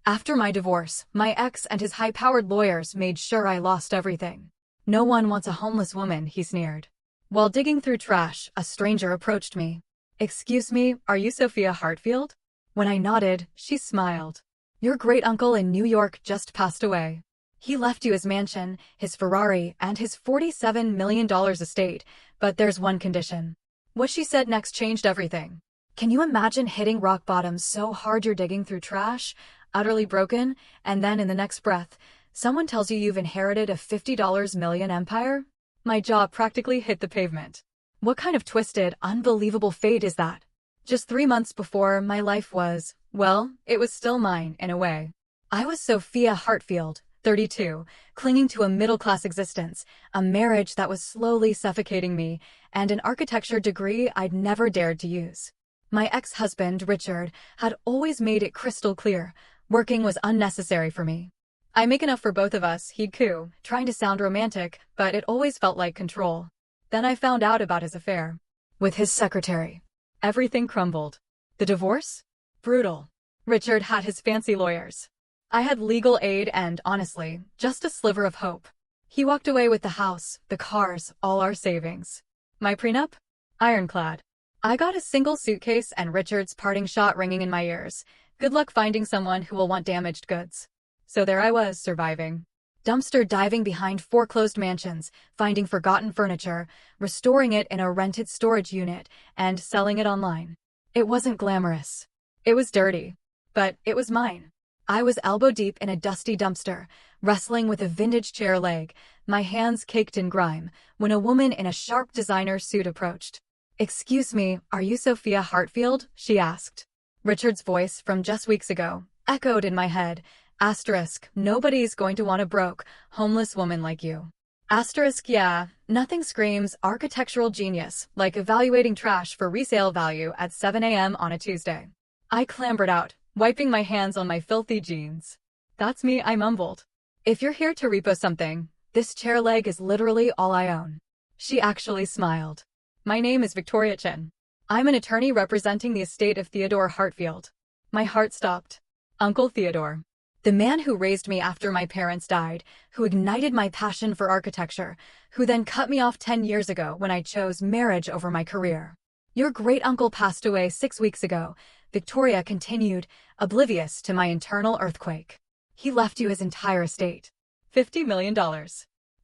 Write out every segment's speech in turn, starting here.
After my divorce, my ex and his high-powered lawyers made sure I lost everything. No one wants a homeless woman, he sneered. While digging through trash, a stranger approached me. Excuse me, are you Sophia Hartfield? When I nodded, she smiled. Your great-uncle in New York just passed away. He left you his mansion, his Ferrari, and his $47 million estate, but there's one condition. What she said next changed everything. Can you imagine hitting rock bottom so hard you're digging through trash, utterly broken, and then in the next breath, someone tells you you've inherited a $50 million empire? My jaw practically hit the pavement. What kind of twisted, unbelievable fate is that? Just 3 months before, my life was, well, it was still mine, in a way. I was Sophia Hartfield, 32, clinging to a middle-class existence, a marriage that was slowly suffocating me, and an architecture degree I'd never dared to use. My ex-husband, Richard, had always made it crystal clear, working was unnecessary for me. I make enough for both of us, he'd coo, trying to sound romantic, but it always felt like control. Then I found out about his affair. With his secretary. Everything crumbled. The divorce? Brutal. Richard had his fancy lawyers. I had legal aid and, honestly, just a sliver of hope. He walked away with the house, the cars, all our savings. My prenup? Ironclad. I got a single suitcase and Richard's parting shot ringing in my ears. Good luck finding someone who will want damaged goods. So there I was, surviving. Dumpster diving behind foreclosed mansions, finding forgotten furniture, restoring it in a rented storage unit, and selling it online. It wasn't glamorous. It was dirty. But it was mine. I was elbow deep in a dusty dumpster, wrestling with a vintage chair leg, my hands caked in grime, when a woman in a sharp designer suit approached. Excuse me, are you Sophia Hartfield? She asked. Richard's voice from just weeks ago echoed in my head. Asterisk, nobody's going to want a broke, homeless woman like you. Asterisk, yeah, nothing screams architectural genius like evaluating trash for resale value at 7 a.m. on a Tuesday. I clambered out, wiping my hands on my filthy jeans. That's me, I mumbled. If you're here to repo something, this chair leg is literally all I own. She actually smiled. My name is Victoria Chen. I'm an attorney representing the estate of Theodore Hartfield. My heart stopped. Uncle Theodore. The man who raised me after my parents died, who ignited my passion for architecture, who then cut me off 10 years ago when I chose marriage over my career. Your great-uncle passed away 6 weeks ago, Victoria continued, oblivious to my internal earthquake. He left you his entire estate. $50 million.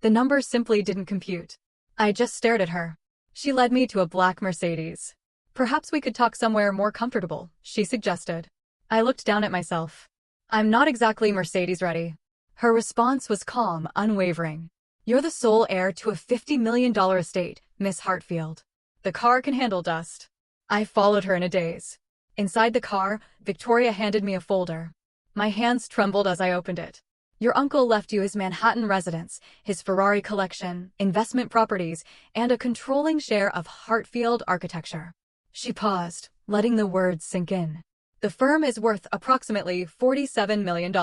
The number simply didn't compute. I just stared at her. She led me to a black Mercedes. Perhaps we could talk somewhere more comfortable, she suggested. I looked down at myself. I'm not exactly Mercedes ready. Her response was calm, unwavering. You're the sole heir to a $50 million estate, Miss Hartfield. The car can handle dust. I followed her in a daze. Inside the car, Victoria handed me a folder. My hands trembled as I opened it. Your uncle left you his Manhattan residence, his Ferrari collection, investment properties, and a controlling share of Hartfield architecture. She paused, letting the words sink in. The firm is worth approximately $47 million.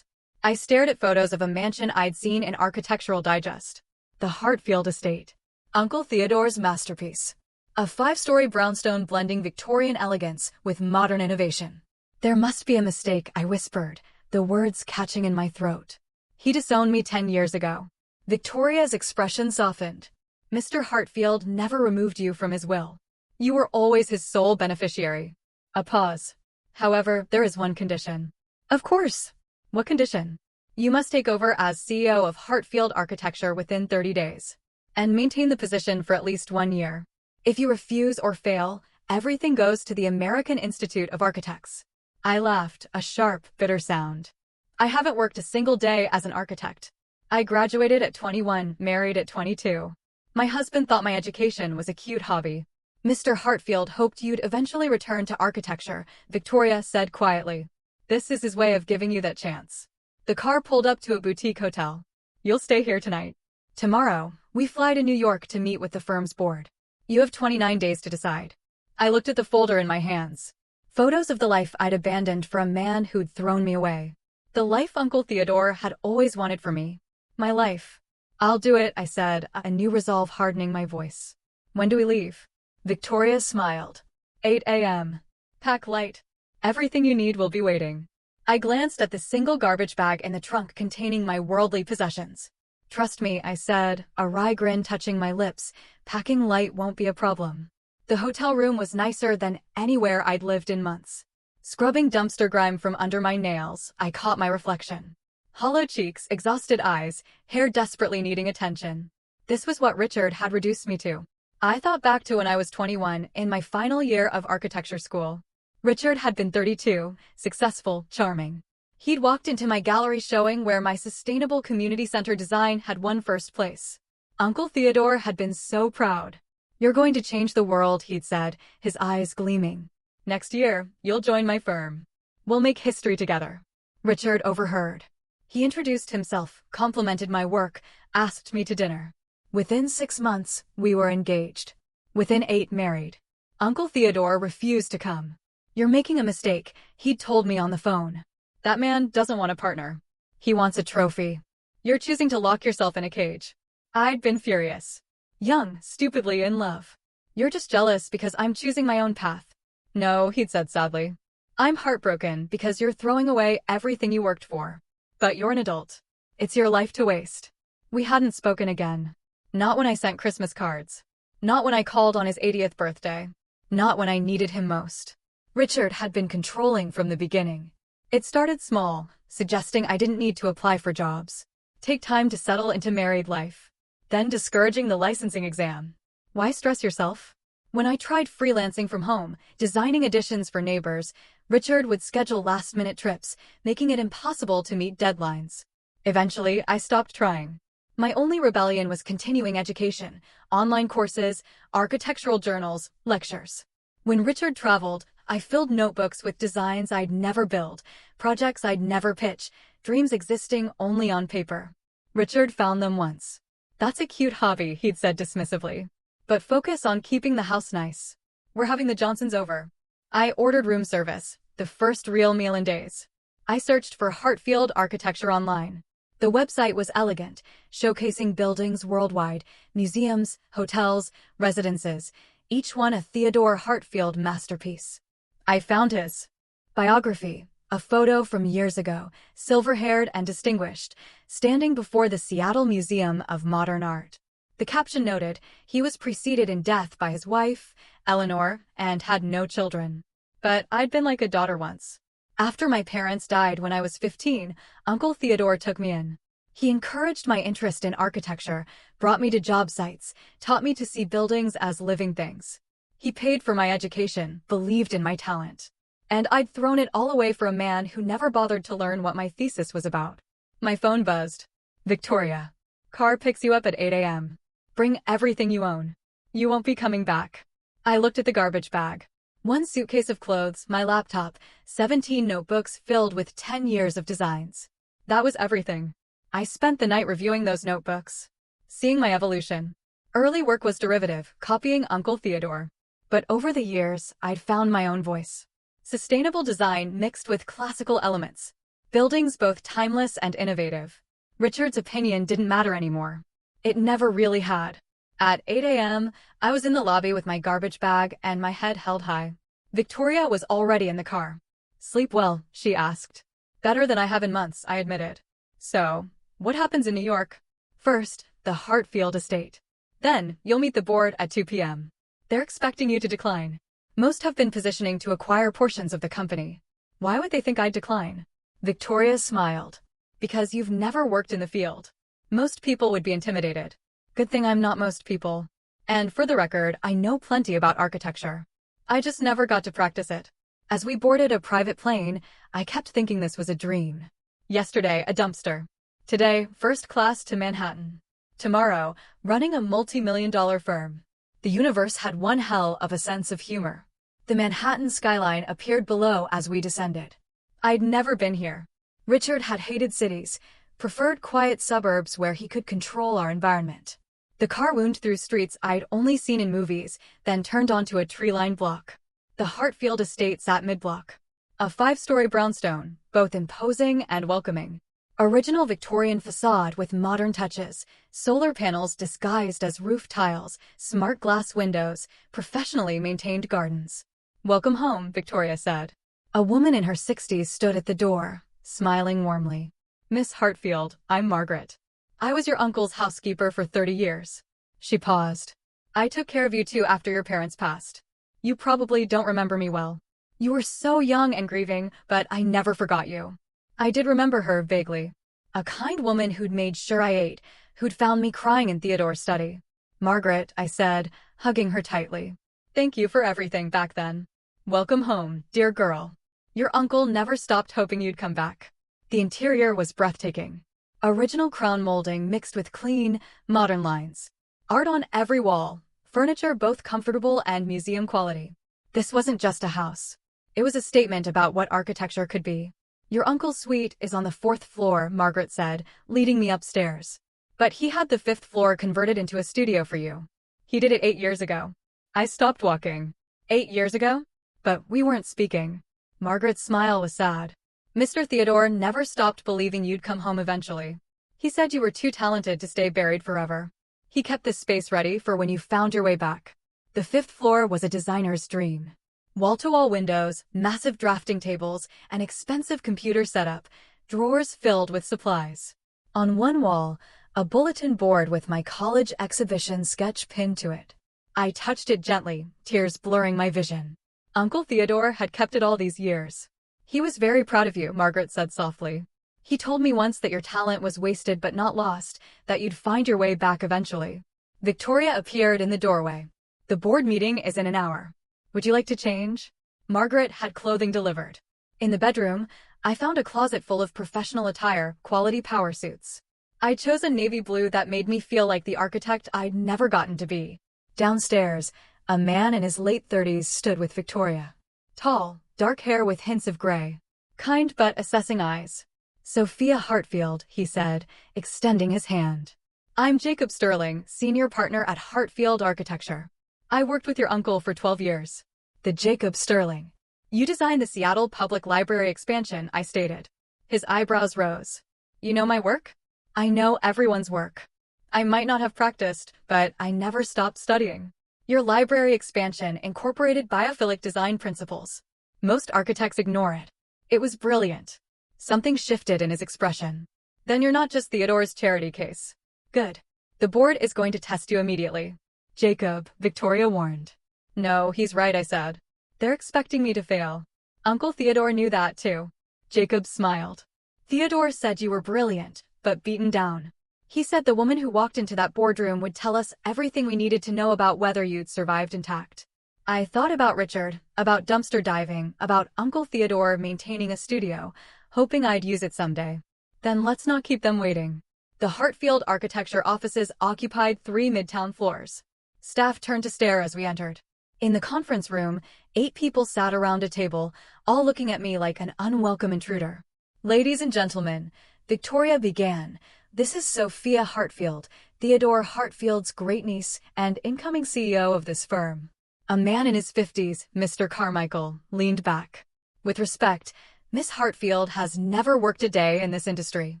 I stared at photos of a mansion I'd seen in Architectural Digest. The Hartfield estate. Uncle Theodore's masterpiece. A 5-story brownstone blending Victorian elegance with modern innovation. There must be a mistake, I whispered, the words catching in my throat. He disowned me 10 years ago. Victoria's expression softened. Mr. Hartfield never removed you from his will. You were always his sole beneficiary. A pause. However, there is one condition. Of course. What condition? You must take over as CEO of Hartfield Architecture within 30 days. And maintain the position for at least 1 year. If you refuse or fail, everything goes to the American Institute of Architects. I laughed, a sharp, bitter sound. I haven't worked a single day as an architect. I graduated at 21, married at 22. My husband thought my education was a cute hobby. Mr. Hartfield hoped you'd eventually return to architecture, Victoria said quietly. This is his way of giving you that chance. The car pulled up to a boutique hotel. You'll stay here tonight. Tomorrow, we fly to New York to meet with the firm's board. You have 29 days to decide. I looked at the folder in my hands. Photos of the life I'd abandoned for a man who'd thrown me away. The life Uncle Theodore had always wanted for me. My life. I'll do it, I said, a new resolve hardening my voice. When do we leave? Victoria smiled. 8 a.m. Pack light. Everything you need will be waiting. I glanced at the single garbage bag in the trunk containing my worldly possessions. Trust me, I said, a wry grin touching my lips. Packing light won't be a problem. The hotel room was nicer than anywhere I'd lived in months. Scrubbing dumpster grime from under my nails, I caught my reflection. Hollow cheeks, exhausted eyes, hair desperately needing attention. This was what Richard had reduced me to. I thought back to when I was 21, in my final year of architecture school. Richard had been 32, successful, charming. He'd walked into my gallery showing where my sustainable community center design had won first place. Uncle Theodore had been so proud. "You're going to change the world," he'd said, his eyes gleaming. "Next year, you'll join my firm. We'll make history together." Richard overheard. He introduced himself, complimented my work, asked me to dinner. Within 6 months, we were engaged. Within 8, married. Uncle Theodore refused to come. "You're making a mistake," he'd told me on the phone. "That man doesn't want a partner. He wants a trophy. You're choosing to lock yourself in a cage." I'd been furious. Young, stupidly in love. "You're just jealous because I'm choosing my own path." "No," he'd said sadly. "I'm heartbroken because you're throwing away everything you worked for. But you're an adult. It's your life to waste." We hadn't spoken again. Not when I sent Christmas cards. Not when I called on his 80th birthday. Not when I needed him most. Richard had been controlling from the beginning. It started small, suggesting I didn't need to apply for jobs. Take time to settle into married life. Then discouraging the licensing exam. Why stress yourself? When I tried freelancing from home, designing additions for neighbors, Richard would schedule last-minute trips, making it impossible to meet deadlines. Eventually, I stopped trying. My only rebellion was continuing education, online courses, architectural journals, lectures. When Richard traveled, I filled notebooks with designs I'd never build, projects I'd never pitch, dreams existing only on paper. Richard found them once. "That's a cute hobby," he'd said dismissively. "But focus on keeping the house nice. We're having the Johnsons over." I ordered room service, the first real meal in days. I searched for Hartfield architecture online. The website was elegant, showcasing buildings worldwide, museums, hotels, residences, each one a Theodore Hartfield masterpiece. I found his biography, a photo from years ago, silver-haired and distinguished, standing before the Seattle Museum of Modern Art. The caption noted, he was preceded in death by his wife, Eleanor, and had no children. But I'd been like a daughter once. After my parents died when I was 15, Uncle Theodore took me in. He encouraged my interest in architecture, brought me to job sites, taught me to see buildings as living things. He paid for my education, believed in my talent. And I'd thrown it all away for a man who never bothered to learn what my thesis was about. My phone buzzed. "Victoria. Car picks you up at 8 a.m. Bring everything you own. You won't be coming back." I looked at the garbage bag. 1 suitcase of clothes, my laptop, 17 notebooks filled with 10 years of designs. That was everything. I spent the night reviewing those notebooks, seeing my evolution. Early work was derivative, copying Uncle Theodore. But over the years, I'd found my own voice. Sustainable design mixed with classical elements. Buildings both timeless and innovative. Richard's opinion didn't matter anymore. It never really had. At 8 a.m., I was in the lobby with my garbage bag and my head held high. Victoria was already in the car. "Sleep well?" she asked. "Better than I have in months," I admitted. "So, what happens in New York?" "First, the Hartfield estate. Then, you'll meet the board at 2 p.m. They're expecting you to decline. Most have been positioning to acquire portions of the company." "Why would they think I'd decline?" Victoria smiled. "Because you've never worked in the field. Most people would be intimidated." Good thing I'm not most people. And for the record, I know plenty about architecture. I just never got to practice it. As we boarded a private plane, I kept thinking this was a dream. Yesterday, a dumpster. Today, first class to Manhattan. Tomorrow, running a multi-million-dollar firm. The universe had one hell of a sense of humor. The Manhattan skyline appeared below as we descended. I'd never been here. Richard had hated cities, preferred quiet suburbs where he could control our environment. The car wound through streets I'd only seen in movies, then turned onto a tree-lined block. The Hartfield estate sat mid-block. A 5-story brownstone, both imposing and welcoming. Original Victorian facade with modern touches, solar panels disguised as roof tiles, smart glass windows, professionally maintained gardens. "Welcome home," Victoria said. A woman in her 60s stood at the door, smiling warmly. Miss Hartfield, I'm Margaret. I was your uncle's housekeeper for 30 years. She paused. I took care of you too after your parents passed. You probably don't remember me well. You were so young and grieving, but I never forgot you. I did remember her vaguely. A kind woman who'd made sure I ate, who'd found me crying in Theodore's study. Margaret, I said, hugging her tightly. Thank you for everything back then. Welcome home, dear girl. Your uncle never stopped hoping you'd come back. The interior was breathtaking. Original crown molding mixed with clean, modern lines. Art on every wall, furniture both comfortable and museum quality. This wasn't just a house. It was a statement about what architecture could be. Your uncle's suite is on the 4th floor, Margaret said, leading me upstairs. But he had the 5th floor converted into a studio for you. He did it 8 years ago. I stopped walking. 8 years ago? But we weren't speaking. Margaret's smile was sad. Mr. Theodore never stopped believing you'd come home eventually. He said you were too talented to stay buried forever. He kept this space ready for when you found your way back. The 5th floor was a designer's dream. Wall-to-wall windows, massive drafting tables, an expensive computer setup, drawers filled with supplies. On one wall, a bulletin board with my college exhibition sketch pinned to it. I touched it gently, tears blurring my vision. Uncle Theodore had kept it all these years. He was very proud of you, Margaret said softly. He told me once that your talent was wasted but not lost, that you'd find your way back eventually. Victoria appeared in the doorway. The board meeting is in an hour. Would you like to change? Margaret had clothing delivered. In the bedroom, I found a closet full of professional attire, quality power suits. I chose a navy blue that made me feel like the architect I'd never gotten to be. Downstairs, a man in his late 30s stood with Victoria. Tall, dark hair with hints of gray. Kind but assessing eyes. Sophia Hartfield, he said, extending his hand. I'm Jacob Sterling, senior partner at Hartfield Architecture. I worked with your uncle for 12 years. The Jacob Sterling. You designed the Seattle Public Library expansion, I stated. His eyebrows rose. You know my work? I know everyone's work. I might not have practiced, but I never stopped studying. Your library expansion incorporated biophilic design principles. Most architects ignore it. It was brilliant. Something shifted in his expression. Then you're not just Theodore's charity case. Good. The board is going to test you immediately. Jacob, Victoria warned. No, he's right, I said. They're expecting me to fail. Uncle Theodore knew that too. Jacob smiled. Theodore said you were brilliant, but beaten down. He said the woman who walked into that boardroom would tell us everything we needed to know about whether you'd survived intact. I thought about Richard, about dumpster diving, about Uncle Theodore maintaining a studio, hoping I'd use it someday. Then let's not keep them waiting. The Hartfield architecture offices occupied 3 midtown floors. Staff turned to stare as we entered. In the conference room, 8 people sat around a table, all looking at me like an unwelcome intruder. Ladies and gentlemen, Victoria began. This is Sophia Hartfield, Theodore Hartfield's great-niece and incoming CEO of this firm. A man in his 50s, Mr. Carmichael, leaned back. With respect, Miss Hartfield has never worked a day in this industry.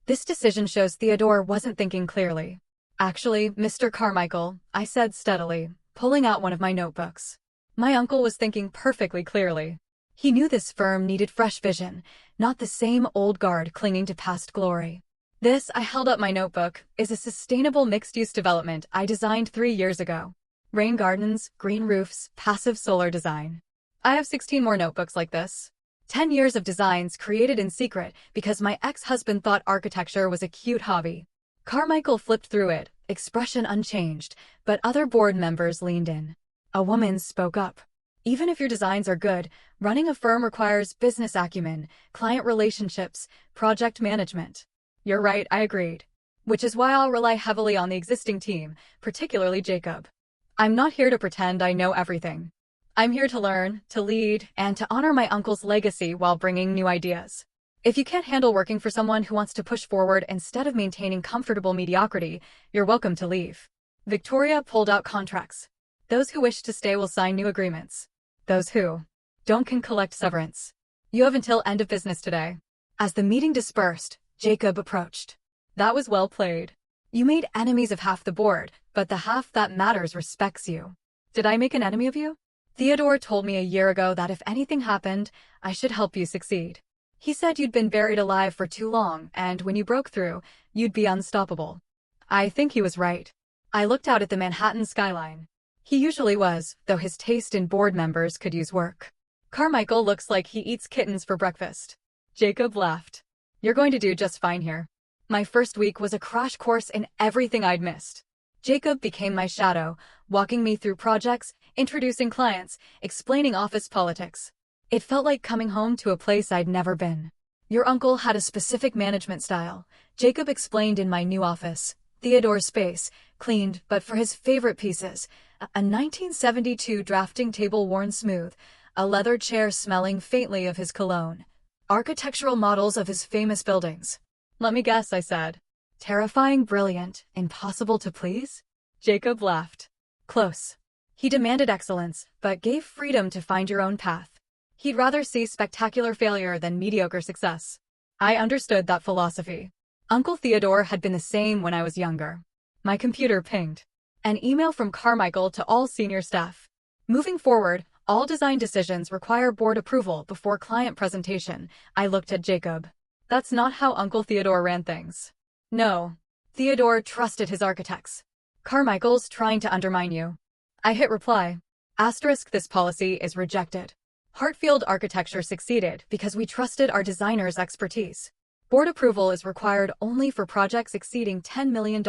This decision shows Theodore wasn't thinking clearly. Actually, Mr. Carmichael, I said steadily, pulling out one of my notebooks. My uncle was thinking perfectly clearly. He knew this firm needed fresh vision, not the same old guard clinging to past glory. This, I held up my notebook, is a sustainable mixed-use development I designed 3 years ago. Rain gardens, green roofs, passive solar design. I have 16 more notebooks like this. 10 years of designs created in secret because my ex-husband thought architecture was a cute hobby. Carmichael flipped through it, expression unchanged, but other board members leaned in. A woman spoke up. Even if your designs are good, running a firm requires business acumen, client relationships, project management. You're right, I agreed. Which is why I'll rely heavily on the existing team, particularly Jacob. I'm not here to pretend I know everything. I'm here to learn, to lead, and to honor my uncle's legacy while bringing new ideas. If you can't handle working for someone who wants to push forward instead of maintaining comfortable mediocrity, you're welcome to leave. Victoria pulled out contracts. Those who wish to stay will sign new agreements. Those who don't can collect severance. You have until end of business today. As the meeting dispersed, Jacob approached. That was well played. You made enemies of half the board, but the half that matters respects you. Did I make an enemy of you? Theodore told me a year ago that if anything happened, I should help you succeed. He said you'd been buried alive for too long, and when you broke through, you'd be unstoppable. I think he was right. I looked out at the Manhattan skyline. He usually was, though his taste in board members could use work. Carmichael looks like he eats kittens for breakfast. Jacob laughed. You're going to do just fine here. My first week was a crash course in everything I'd missed. Jacob became my shadow, walking me through projects, introducing clients, explaining office politics. It felt like coming home to a place I'd never been. Your uncle had a specific management style, Jacob explained in my new office. Theodore's space, cleaned, but for his favorite pieces. A 1972 drafting table worn smooth, a leather chair smelling faintly of his cologne. Architectural models of his famous buildings. Let me guess, I said. Terrifying, brilliant, impossible to please? Jacob laughed. Close. He demanded excellence, but gave freedom to find your own path. He'd rather see spectacular failure than mediocre success. I understood that philosophy. Uncle Theodore had been the same when I was younger. My computer pinged. An email from Carmichael to all senior staff. Moving forward, all design decisions require board approval before client presentation. I looked at Jacob. That's not how Uncle Theodore ran things. No. Theodore trusted his architects. Carmichael's trying to undermine you. I hit reply. Asterisk, this policy is rejected. Hartfield Architecture succeeded because we trusted our designers' expertise. Board approval is required only for projects exceeding $10 million,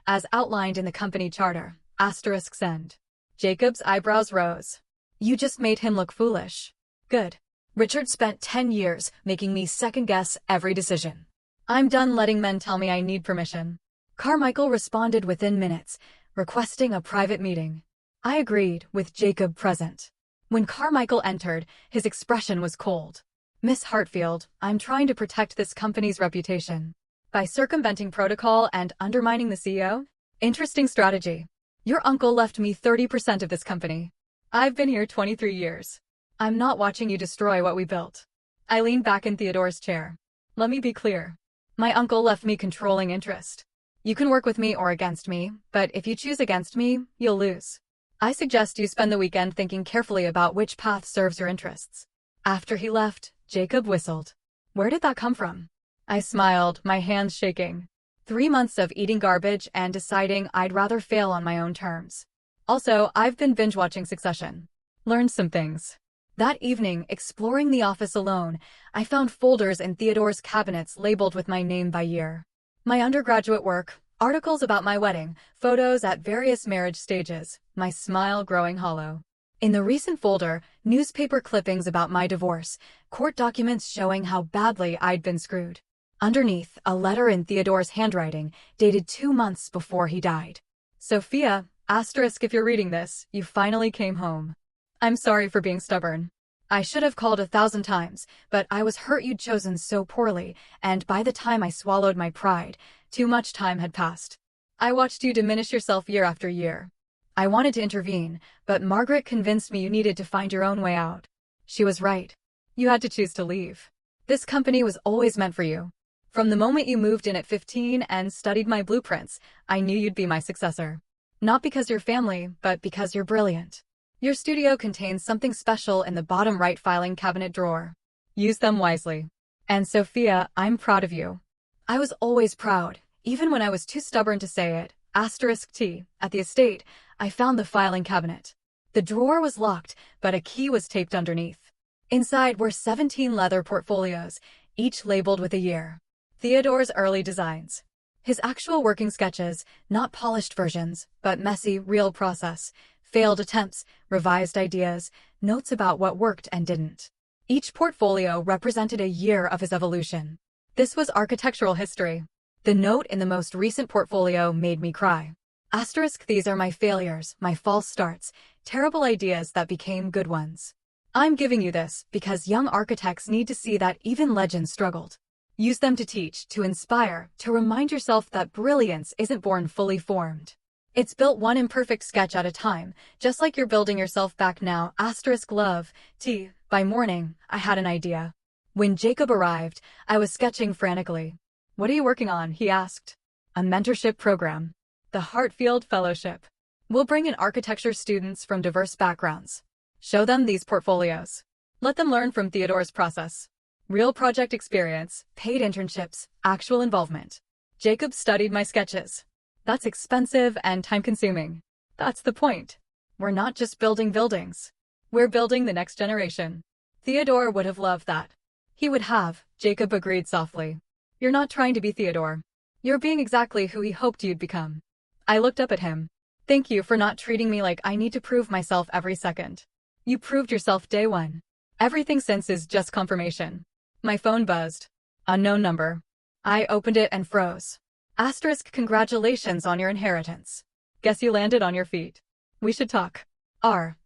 as outlined in the company charter. Asterisk send. Jacob's eyebrows rose. You just made him look foolish. Good. Richard spent 10 years making me second-guess every decision. I'm done letting men tell me I need permission. Carmichael responded within minutes, requesting a private meeting. I agreed, with Jacob present. When Carmichael entered, his expression was cold. Miss Hartfield, I'm trying to protect this company's reputation. By circumventing protocol and undermining the CEO? Interesting strategy. Your uncle left me 30% of this company. I've been here 23 years. I'm not watching you destroy what we built. I leaned back in Theodore's chair. Let me be clear. My uncle left me controlling interest. You can work with me or against me, but if you choose against me, you'll lose. I suggest you spend the weekend thinking carefully about which path serves your interests. After he left, Jacob whistled. Where did that come from? I smiled, my hands shaking. 3 months of eating garbage and deciding I'd rather fail on my own terms. Also, I've been binge-watching Succession. Learned some things. That evening, exploring the office alone, I found folders in Theodore's cabinets labeled with my name by year. My undergraduate work, articles about my wedding, photos at various marriage stages, my smile growing hollow. In the recent folder, newspaper clippings about my divorce, court documents showing how badly I'd been screwed. Underneath, a letter in Theodore's handwriting, dated 2 months before he died. Sophia, asterisk if you're reading this, you finally came home. I'm sorry for being stubborn. I should have called 1,000 times, but I was hurt you'd chosen so poorly, and by the time I swallowed my pride, too much time had passed. I watched you diminish yourself year after year. I wanted to intervene, but Margaret convinced me you needed to find your own way out. She was right. You had to choose to leave. This company was always meant for you. From the moment you moved in at 15 and studied my blueprints, I knew you'd be my successor. Not because you're family, but because you're brilliant. Your studio contains something special in the bottom right filing cabinet drawer. Use them wisely. And Sophia, I'm proud of you. I was always proud, even when I was too stubborn to say it. Asterisk T. At the estate, I found the filing cabinet. The drawer was locked, but a key was taped underneath. Inside were 17 leather portfolios, each labeled with a year. Theodore's early designs. His actual working sketches, not polished versions, but messy, real process. Failed attempts, revised ideas, notes about what worked and didn't. Each portfolio represented a year of his evolution. This was architectural history. The note in the most recent portfolio made me cry. Asterisk, these are my failures, my false starts, terrible ideas that became good ones. I'm giving you this because young architects need to see that even legends struggled. Use them to teach, to inspire, to remind yourself that brilliance isn't born fully formed. It's built one imperfect sketch at a time, just like you're building yourself back now. Asterisk love, T. By morning, I had an idea. When Jacob arrived, I was sketching frantically. What are you working on? He asked. A mentorship program. The Hartfield Fellowship. We'll bring in architecture students from diverse backgrounds. Show them these portfolios. Let them learn from Theodore's process. Real project experience, paid internships, actual involvement. Jacob studied my sketches. That's expensive and time-consuming. That's the point. We're not just building buildings. We're building the next generation. Theodore would have loved that. He would have, Jacob agreed softly. You're not trying to be Theodore. You're being exactly who he hoped you'd become. I looked up at him. Thank you for not treating me like I need to prove myself every second. You proved yourself day one. Everything since is just confirmation. My phone buzzed. Unknown number. I opened it and froze. Asterisk, congratulations on your inheritance. Guess you landed on your feet. We should talk.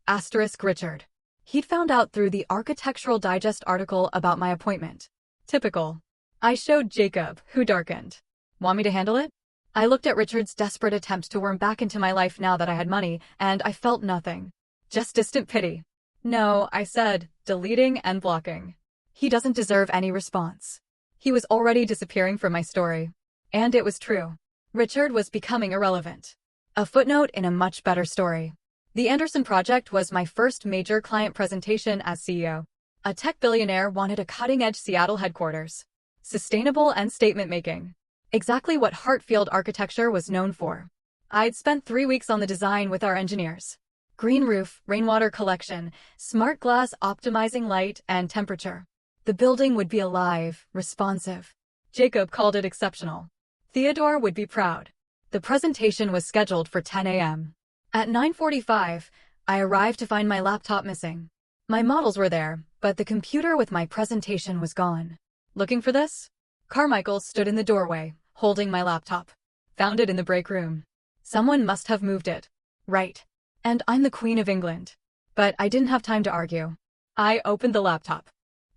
Asterisk Richard. He'd found out through the Architectural Digest article about my appointment. Typical. I showed Jacob, who darkened. Want me to handle it? I looked at Richard's desperate attempt to worm back into my life now that I had money, and I felt nothing. Just distant pity. No, I said, deleting and blocking. He doesn't deserve any response. He was already disappearing from my story. And it was true. Richard was becoming irrelevant. A footnote in a much better story. The Anderson Project was my first major client presentation as CEO. A tech billionaire wanted a cutting-edge Seattle headquarters. Sustainable and statement-making. Exactly what Hartfield architecture was known for. I'd spent 3 weeks on the design with our engineers. Green roof, rainwater collection, smart glass optimizing light and temperature. The building would be alive, responsive. Jacob called it exceptional. Theodore would be proud. The presentation was scheduled for 10 a.m. At 9:45, I arrived to find my laptop missing. My models were there, but the computer with my presentation was gone. Looking for this? Carmichael stood in the doorway, holding my laptop. Found it in the break room. Someone must have moved it. Right. And I'm the Queen of England. But I didn't have time to argue. I opened the laptop.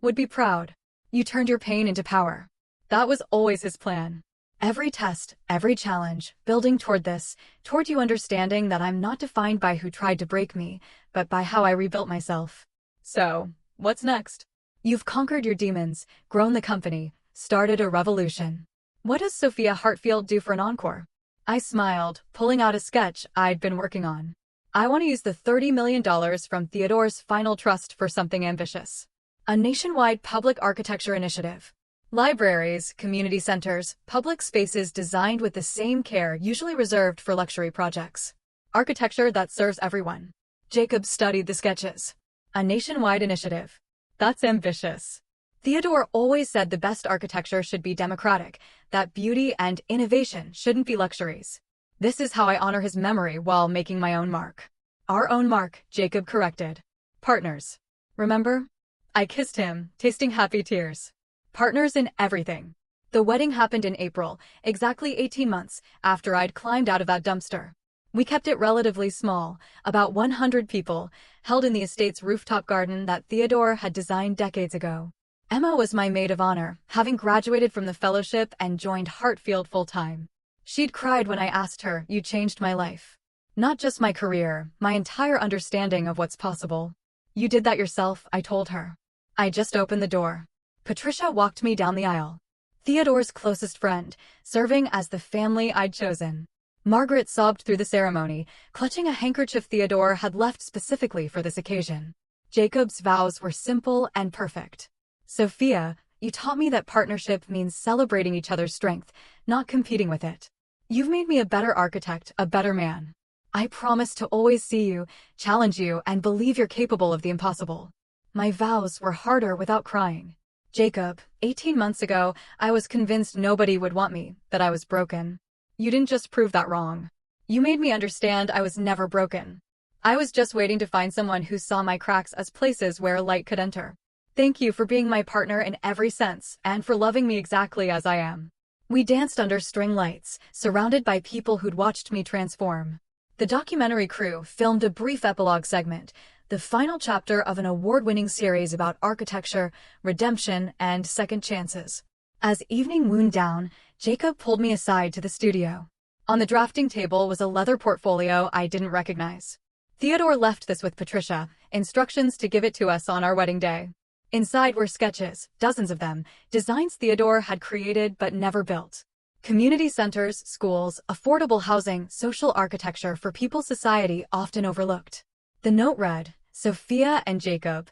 Would be proud. You turned your pain into power. That was always his plan. Every test, every challenge, building toward this, toward you understanding that I'm not defined by who tried to break me, but by how I rebuilt myself. So, what's next? You've conquered your demons, grown the company, started a revolution. What does Sophia Hartfield do for an encore? I smiled, pulling out a sketch I'd been working on. I want to use the $30 million from Theodore's final trust for something ambitious. A nationwide public architecture initiative. Libraries, community centers, public spaces designed with the same care usually reserved for luxury projects. Architecture that serves everyone. Jacob studied the sketches. A nationwide initiative. That's ambitious. Theodore always said the best architecture should be democratic, that beauty and innovation shouldn't be luxuries. This is how I honor his memory while making my own mark. Our own mark, Jacob corrected. Partners. Remember? I kissed him, tasting happy tears. Partners in everything. The wedding happened in April, exactly 18 months after I'd climbed out of that dumpster. We kept it relatively small, about 100 people, held in the estate's rooftop garden that Theodore had designed decades ago. Emma was my maid of honor, having graduated from the fellowship and joined Hartfield full-time. She'd cried when I asked her, "You changed my life. Not just my career, my entire understanding of what's possible." "You did that yourself," I told her. I just opened the door. Patricia walked me down the aisle. Theodore's closest friend, serving as the family I'd chosen. Margaret sobbed through the ceremony, clutching a handkerchief Theodore had left specifically for this occasion. Jacob's vows were simple and perfect. "Sophia, you taught me that partnership means celebrating each other's strength, not competing with it. You've made me a better architect, a better man. I promise to always see you, challenge you, and believe you're capable of the impossible." My vows were harder without crying. Jacob, 18 months ago, I was convinced nobody would want me, that I was broken. You didn't just prove that wrong. You made me understand I was never broken. I was just waiting to find someone who saw my cracks as places where light could enter. Thank you for being my partner in every sense, and for loving me exactly as I am. We danced under string lights, surrounded by people who'd watched me transform. The documentary crew filmed a brief epilogue segment, the final chapter of an award-winning series about architecture, redemption, and second chances. As evening wound down, Jacob pulled me aside to the studio. On the drafting table was a leather portfolio I didn't recognize. Theodore left this with Patricia, instructions to give it to us on our wedding day. Inside were sketches, dozens of them, designs Theodore had created but never built. Community centers, schools, affordable housing, social architecture for people society often overlooked. The note read, Sophia and Jacob.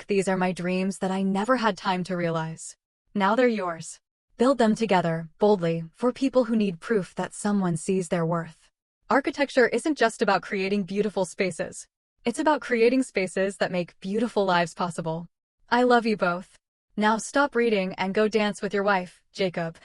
These are my dreams that I never had time to realize. Now they're yours. Build them together, boldly, for people who need proof that someone sees their worth. Architecture isn't just about creating beautiful spaces. It's about creating spaces that make beautiful lives possible. I love you both. Now stop reading and go dance with your wife, Jacob.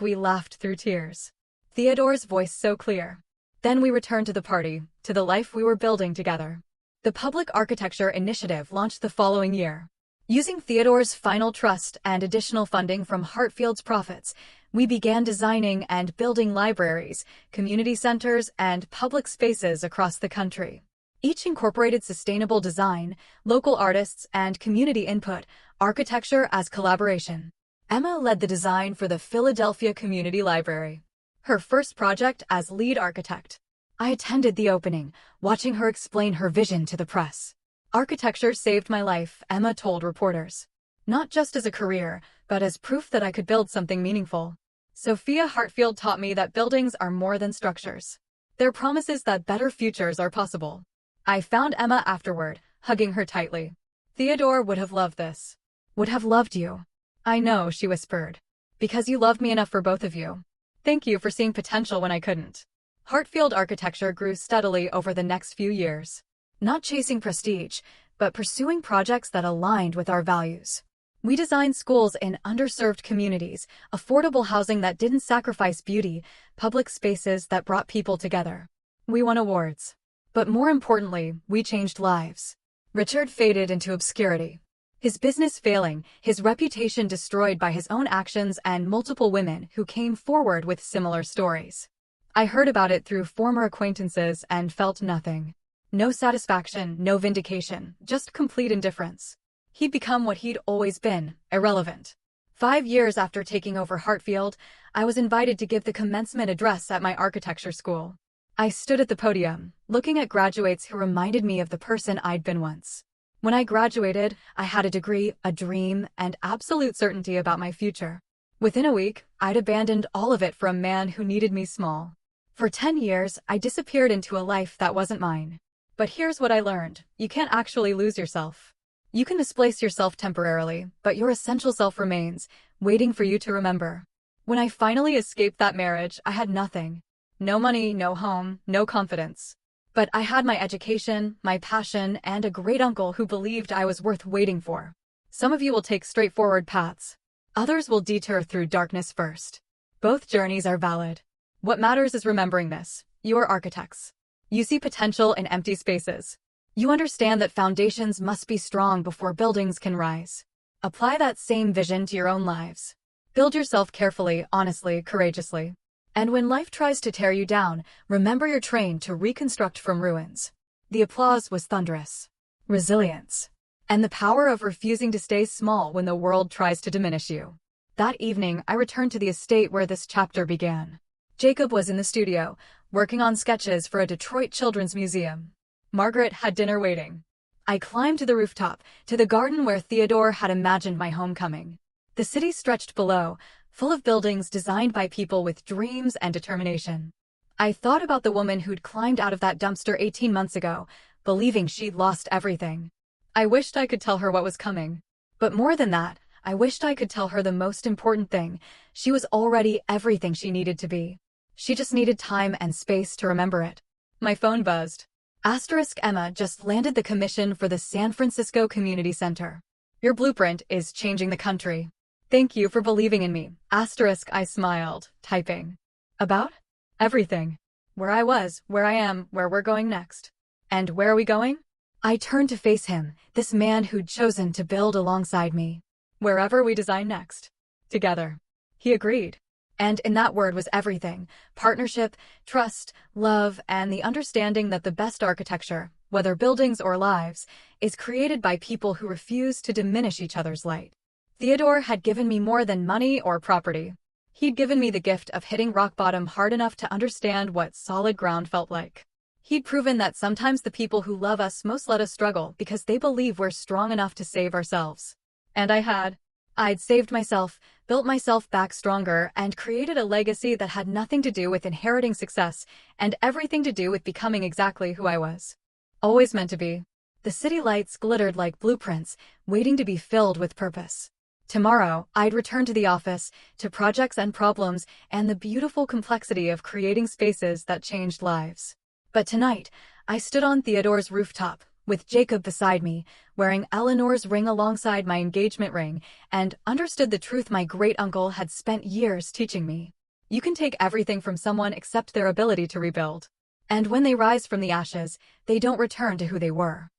We laughed through tears. Theodore's voice so clear. Then we returned to the party, to the life we were building together. The Public Architecture Initiative launched the following year. Using Theodore's final trust and additional funding from Hartfield's profits, we began designing and building libraries, community centers, and public spaces across the country. Each incorporated sustainable design, local artists, and community input, architecture as collaboration. Emma led the design for the Philadelphia Community Library, her first project as lead architect. I attended the opening, watching her explain her vision to the press. Architecture saved my life, Emma told reporters. Not just as a career, but as proof that I could build something meaningful. Sophia Hartfield taught me that buildings are more than structures. They're promises that better futures are possible. I found Emma afterward, hugging her tightly. Theodore would have loved this. Would have loved you. I know, she whispered. Because you loved me enough for both of you. Thank you for seeing potential when I couldn't. Hartfield architecture grew steadily over the next few years. Not chasing prestige, but pursuing projects that aligned with our values. We designed schools in underserved communities, affordable housing that didn't sacrifice beauty, public spaces that brought people together. We won awards. But more importantly, we changed lives. Richard faded into obscurity. His business failing, his reputation destroyed by his own actions, and multiple women who came forward with similar stories. I heard about it through former acquaintances and felt nothing. No satisfaction, no vindication, just complete indifference. He'd become what he'd always been, irrelevant. 5 years after taking over Hartfield, I was invited to give the commencement address at my architecture school. I stood at the podium, looking at graduates who reminded me of the person I'd been once. When I graduated, I had a degree, a dream, and absolute certainty about my future. Within a week, I'd abandoned all of it for a man who needed me small. For 10 years, I disappeared into a life that wasn't mine. But here's what I learned. You can't actually lose yourself. You can displace yourself temporarily, but your essential self remains, waiting for you to remember. When I finally escaped that marriage, I had nothing. No money, no home, no confidence. But I had my education, my passion, and a great uncle who believed I was worth waiting for. Some of you will take straightforward paths. Others will detour through darkness first. Both journeys are valid. What matters is remembering this. You are architects. You see potential in empty spaces. You understand that foundations must be strong before buildings can rise. Apply that same vision to your own lives. Build yourself carefully, honestly, courageously. And when life tries to tear you down, remember you're trained to reconstruct from ruins. The applause was thunderous. Resilience. And the power of refusing to stay small when the world tries to diminish you. That evening, I returned to the estate where this chapter began. Jacob was in the studio, working on sketches for a Detroit Children's Museum. Margaret had dinner waiting. I climbed to the rooftop, to the garden where Theodore had imagined my homecoming. The city stretched below, full of buildings designed by people with dreams and determination. I thought about the woman who'd climbed out of that dumpster 18 months ago, believing she'd lost everything. I wished I could tell her what was coming. But more than that, I wished I could tell her the most important thing. She was already everything she needed to be. She just needed time and space to remember it. My phone buzzed. Emma just landed the commission for the San Francisco Community Center. Your blueprint is changing the country. Thank you for believing in me. I smiled, typing. About? Everything. Where I was, where I am, where we're going next. And where are we going? I turned to face him, this man who'd chosen to build alongside me. Wherever we design next. Together. He agreed. And in that word was everything: partnership, trust, love, and the understanding that the best architecture, whether buildings or lives, is created by people who refuse to diminish each other's light. Theodore had given me more than money or property. He'd given me the gift of hitting rock bottom hard enough to understand what solid ground felt like. He'd proven that sometimes the people who love us most let us struggle because they believe we're strong enough to save ourselves. And I'd saved myself, built myself back stronger, and created a legacy that had nothing to do with inheriting success and everything to do with becoming exactly who I was. Always meant to be. The city lights glittered like blueprints, waiting to be filled with purpose. Tomorrow, I'd return to the office, to projects and problems, and the beautiful complexity of creating spaces that changed lives. But tonight, I stood on Theodore's rooftop, with Jacob beside me, wearing Eleanor's ring alongside my engagement ring, and understood the truth my great-uncle had spent years teaching me. You can take everything from someone except their ability to rebuild. And when they rise from the ashes, they don't return to who they were.